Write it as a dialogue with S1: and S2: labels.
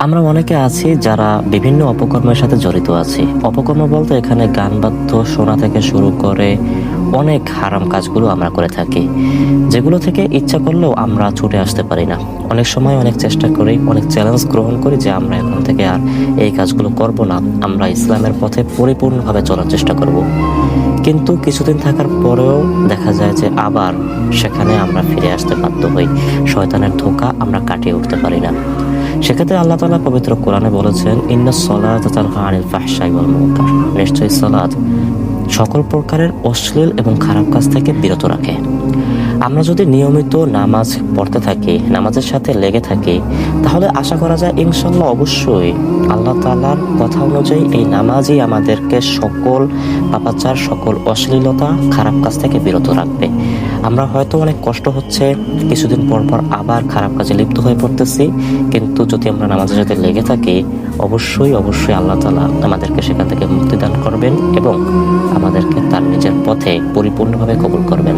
S1: আমরা অনেকে আছি যারা বিভিন্ন অপকর্মের সাথে জড়িত আছি। অপকর্ম বলতে এখানে গান বাদ্য শোনা থেকে শুরু করে অনেক হারাম কাজগুলো আমরা করে থাকি, যেগুলো থেকে ইচ্ছা করলেও আমরা ছুটে আসতে পারি না। অনেক সময় অনেক চেষ্টা করি, অনেক চ্যালেঞ্জ গ্রহণ করি যে আমরা এখন থেকে আর এই কাজগুলো করব না, আমরা ইসলামের পথে পরিপূর্ণভাবে চলার চেষ্টা করব। কিন্তু কিছুদিন থাকার পরেও দেখা যায় যে আবার সেখানে আমরা ফিরে আসতে বাধ্য হই। শয়তানের ধোঁকা আমরা কাটিয়ে উঠতে পারি না। সেক্ষেত্রে আল্লাহ তাআলা পবিত্র কোরআনে বলেছেন, ইন্নাস সালাতা তানহা আনিল ফাহশাই ওয়াল মুনকার। নিশ্চয়ই সালাত সকল প্রকারের অশ্লীল এবং খারাপ কাজ থেকে বিরত রাখে। আমরা যদি নিয়মিত নামাজ পড়তে থাকি, নামাজের সাথে লেগে থাকি, তাহলে আশা করা যায় ইনশাল্লাহ অবশ্যই আল্লাহ তাআলার কথা অনুযায়ী এই নামাজই আমাদেরকে সকল পাপাচার, সকল অশ্লীলতা, খারাপ কাজ থেকে বিরত রাখবে। আমরা হয়তো অনেক কষ্ট হচ্ছে, কিছুদিন পর পর আবার খারাপ কাজে লিপ্ত হয়ে পড়তেছি, কিন্তু যদি আমরা নামাজের সাথে লেগে থাকি, অবশ্যই অবশ্যই আল্লাহ তাআলা আমাদেরকে সেখান থেকে মুক্তি দান করবেন এবং আমাদেরকে তার নিজের পথে পরিপূর্ণভাবে কবুল করবেন।